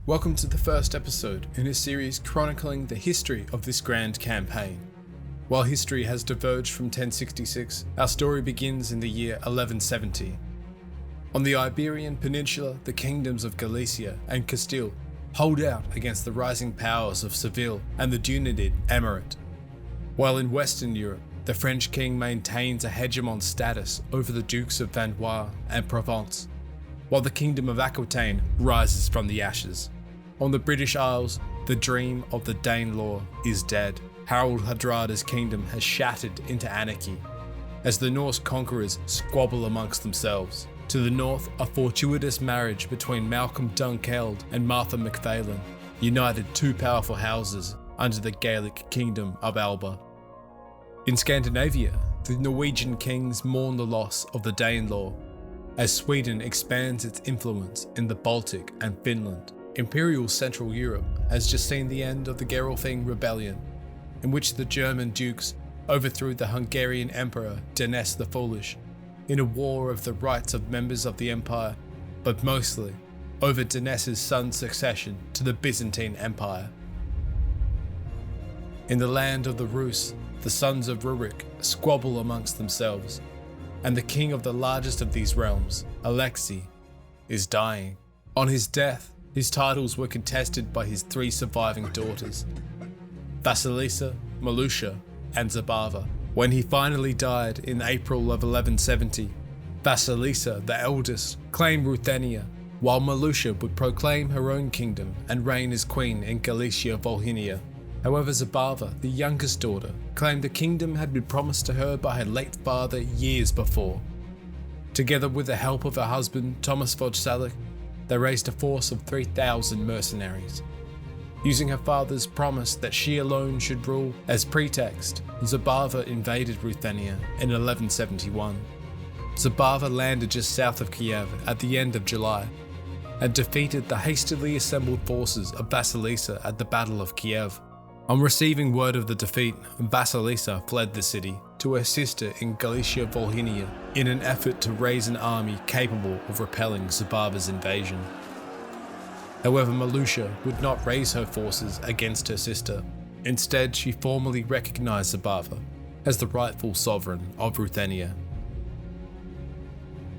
Welcome to the first episode in a series chronicling the history of this grand campaign. While history has diverged from 1066, our story begins in the year 1170. On the Iberian Peninsula, the kingdoms of Galicia and Castile hold out against the rising powers of Seville and the Dunidid Emirate. While in Western Europe, the French king maintains a hegemon status over the Dukes of Valois and Provence, while the kingdom of Aquitaine rises from the ashes. On the British Isles, the dream of the Danelaw is dead. Harold Hardrada's kingdom has shattered into anarchy, as the Norse conquerors squabble amongst themselves. To the north, a fortuitous marriage between Malcolm Dunkeld and Martha MacPhailin united two powerful houses under the Gaelic kingdom of Alba. In Scandinavia, the Norwegian kings mourn the loss of the Danelaw, as Sweden expands its influence in the Baltic and Finland. Imperial Central Europe has just seen the end of the Gerolfing Rebellion, in which the German dukes overthrew the Hungarian Emperor Denis the Foolish in a war of the rights of members of the empire, but mostly over Denis's son's succession to the Byzantine Empire. In the land of the Rus, the sons of Rurik squabble amongst themselves, and the king of the largest of these realms, Alexei, is dying. On his death, his titles were contested by his three surviving daughters, Vasilisa, Malusha, and Zabava. When he finally died in April of 1170, Vasilisa, the eldest, claimed Ruthenia, while Malusha would proclaim her own kingdom and reign as queen in Galicia Volhynia. However, Zabava, the youngest daughter, claimed the kingdom had been promised to her by her late father years before. Together with the help of her husband, Thomas Vodsalik, they raised a force of 3,000 mercenaries. Using her father's promise that she alone should rule as pretext, Zabava invaded Ruthenia in 1171. Zabava landed just south of Kiev at the end of July and defeated the hastily assembled forces of Vasilisa at the Battle of Kiev. On receiving word of the defeat, Vasilisa fled the city to her sister in Galicia Volhynia in an effort to raise an army capable of repelling Zabava's invasion. However, Malusha would not raise her forces against her sister. Instead, she formally recognized Zabava as the rightful sovereign of Ruthenia.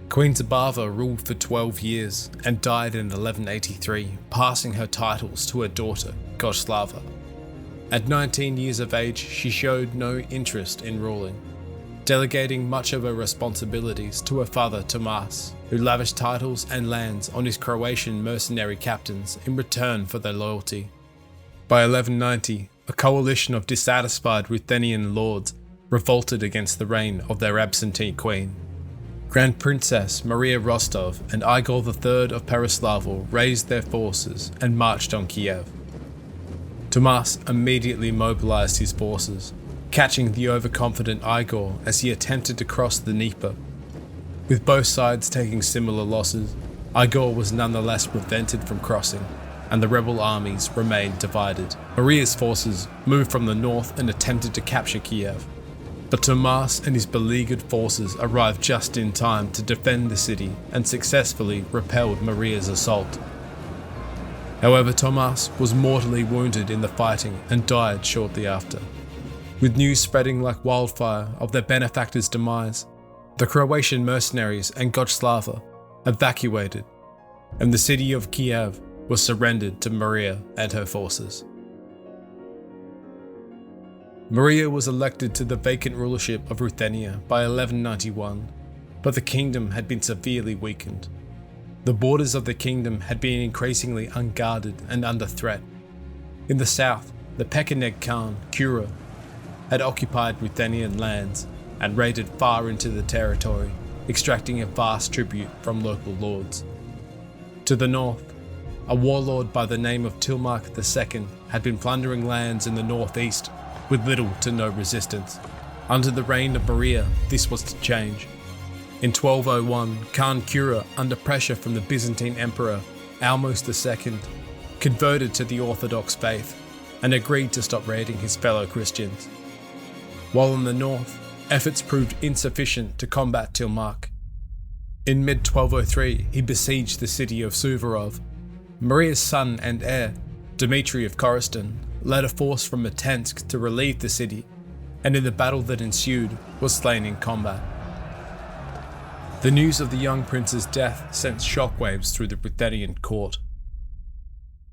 Queen Zabava ruled for 12 years and died in 1183, passing her titles to her daughter, Goslava. At 19 years of age, she showed no interest in ruling, delegating much of her responsibilities to her father Tomas, who lavished titles and lands on his Croatian mercenary captains in return for their loyalty. By 1190, a coalition of dissatisfied Ruthenian lords revolted against the reign of their absentee queen. Grand Princess Maria Rostov and Igor III of Pereslavl raised their forces and marched on Kiev. Tomas immediately mobilized his forces, catching the overconfident Igor as he attempted to cross the Dnieper. With both sides taking similar losses, Igor was nonetheless prevented from crossing, and the rebel armies remained divided. Maria's forces moved from the north and attempted to capture Kiev, but Tomas and his beleaguered forces arrived just in time to defend the city and successfully repelled Maria's assault. However, Tomas was mortally wounded in the fighting and died shortly after. With news spreading like wildfire of their benefactor's demise, the Croatian mercenaries and Goslava evacuated, and the city of Kiev was surrendered to Maria and her forces. Maria was elected to the vacant rulership of Ruthenia by 1191, but the kingdom had been severely weakened. The borders of the kingdom had been increasingly unguarded and under threat. In the south, the Pekeneg Khan, Kura, had occupied Ruthenian lands and raided far into the territory, extracting a vast tribute from local lords. To the north, a warlord by the name of Tilmark II had been plundering lands in the northeast with little to no resistance. Under the reign of Maria, this was to change. In 1201, Khan Kura, under pressure from the Byzantine Emperor Almos II, converted to the Orthodox faith and agreed to stop raiding his fellow Christians. While in the north, efforts proved insufficient to combat Tilmark. In mid-1203, he besieged the city of Suvorov Maria's son and heir, Dmitry of Khorestan, led a force from Matensk to relieve the city, and in the battle that ensued was slain in combat. The news of the young prince's death sent shockwaves through the Ruthenian court.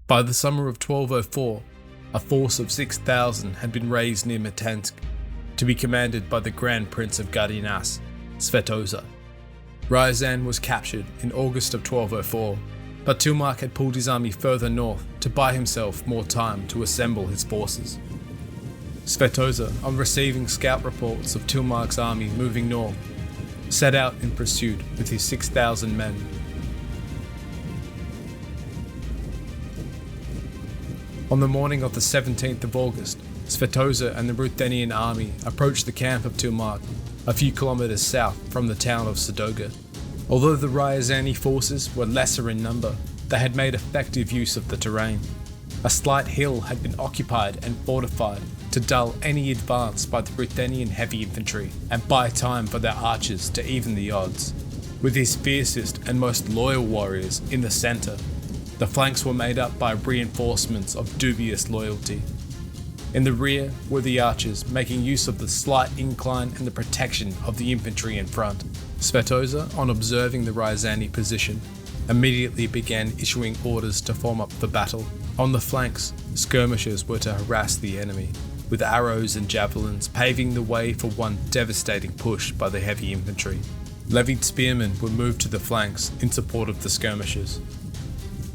By the summer of 1204, a force of 6,000 had been raised near Matensk, to be commanded by the Grand Prince of Gardénas, Svetozar. Ryazan was captured in August of 1204, but Tilmark had pulled his army further north to buy himself more time to assemble his forces. Svetozar, on receiving scout reports of Tilmark's army moving north, set out in pursuit with his 6,000 men. On the morning of the 17th of August, Svetozar and the Ruthenian army approached the camp of Tilmark, a few kilometers south from the town of Sadoga. Although the Ryazani forces were lesser in number, they had made effective use of the terrain. A slight hill had been occupied and fortified to dull any advance by the Ruthenian heavy infantry and buy time for their archers to even the odds. With his fiercest and most loyal warriors in the centre, the flanks were made up by reinforcements of dubious loyalty. In the rear were the archers, making use of the slight incline and the protection of the infantry in front. Svetozar, on observing the Ryazani position, immediately began issuing orders to form up for battle. On the flanks, skirmishers were to harass the enemy, with arrows and javelins paving the way for one devastating push by the heavy infantry. Levied spearmen were moved to the flanks in support of the skirmishers.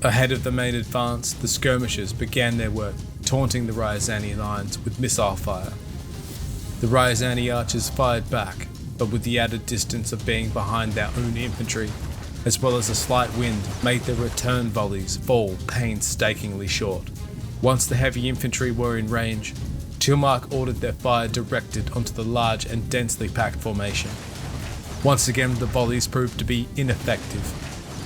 Ahead of the main advance, the skirmishers began their work, taunting the Ryazani lines with missile fire. The Ryazani archers fired back, but with the added distance of being behind their own infantry, as well as a slight wind, made their return volleys fall painstakingly short. Once the heavy infantry were in range, Tilmark ordered their fire directed onto the large and densely packed formation. Once again, the volleys proved to be ineffective,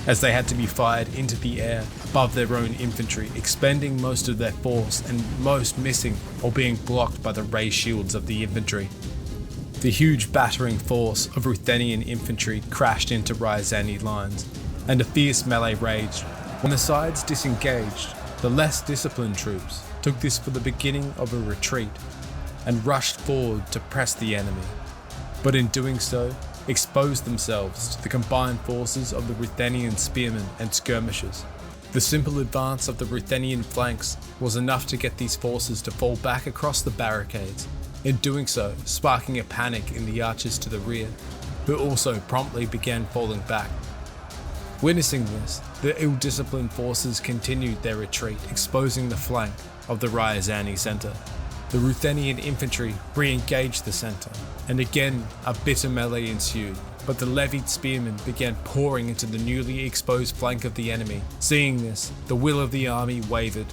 as they had to be fired into the air above their own infantry, expending most of their force and most missing or being blocked by the ray shields of the infantry. The huge battering force of Ruthenian infantry crashed into Ryazani lines, and a fierce melee raged. When the sides disengaged, the less disciplined troops took this for the beginning of a retreat and rushed forward to press the enemy, but in doing so, exposed themselves to the combined forces of the Ruthenian spearmen and skirmishers. The simple advance of the Ruthenian flanks was enough to get these forces to fall back across the barricades, in doing so sparking a panic in the archers to the rear, who also promptly began falling back. Witnessing this, the ill-disciplined forces continued their retreat, exposing the flank of the Ryazani centre. The Ruthenian infantry re-engaged the centre, and again a bitter melee ensued, but the levied spearmen began pouring into the newly exposed flank of the enemy. Seeing this, the will of the army wavered,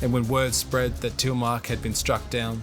and when word spread that Tilmark had been struck down,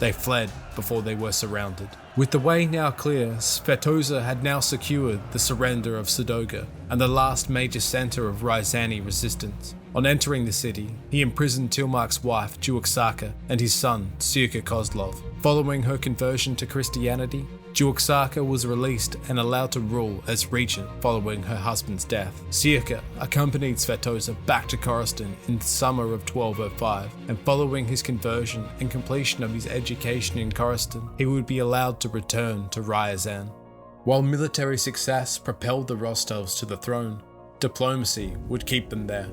they fled before they were surrounded. With the way now clear, Svetozar had now secured the surrender of Sadoga and the last major centre of Ryazani resistance. On entering the city, he imprisoned Tilmark's wife, Juoksaka, and his son, Sirka Kozlov. Following her conversion to Christianity, Juoksaka was released and allowed to rule as regent following her husband's death. Sirka accompanied Svetozar back to Khorestan in the summer of 1205, and following his conversion and completion of his education in Khorestan, he would be allowed to return to Ryazan. While military success propelled the Rostovs to the throne, diplomacy would keep them there.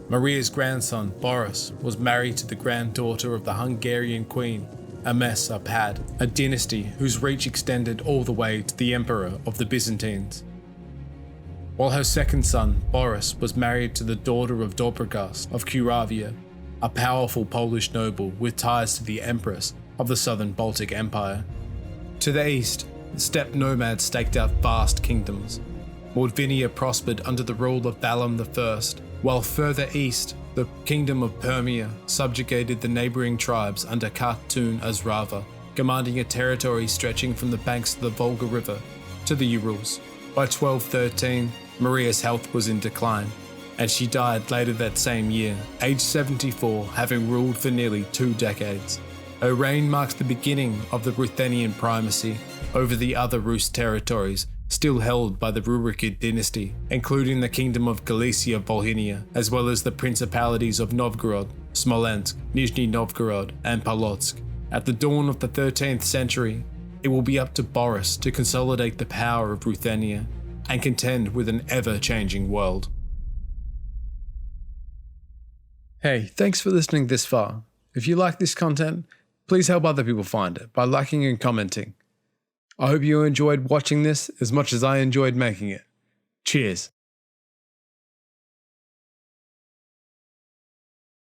Maria's grandson, Boris, was married to the granddaughter of the Hungarian queen, Ames Arpad, a dynasty whose reach extended all the way to the emperor of the Byzantines. While her second son, Boris, was married to the daughter of Dobrogast of Kuravia, a powerful Polish noble with ties to the empress of the southern Baltic Empire. To the east, the steppe nomads staked out vast kingdoms. Mordvinia prospered under the rule of Balaam I, while further east, the kingdom of Permia subjugated the neighbouring tribes under Khatun Azrava, commanding a territory stretching from the banks of the Volga River to the Urals. By 1213, Maria's health was in decline, and she died later that same year, aged 74, having ruled for nearly 2 decades. Her reign marks the beginning of the Ruthenian primacy over the other Rus territories still held by the Rurikid dynasty, including the Kingdom of Galicia-Volhynia, as well as the principalities of Novgorod, Smolensk, Nizhny Novgorod, and Polotsk. At the dawn of the 13th century, it will be up to Boris to consolidate the power of Ruthenia and contend with an ever-changing world. Hey, thanks for listening this far. If you like this content, please help other people find it by liking and commenting. I hope you enjoyed watching this as much as I enjoyed making it. Cheers.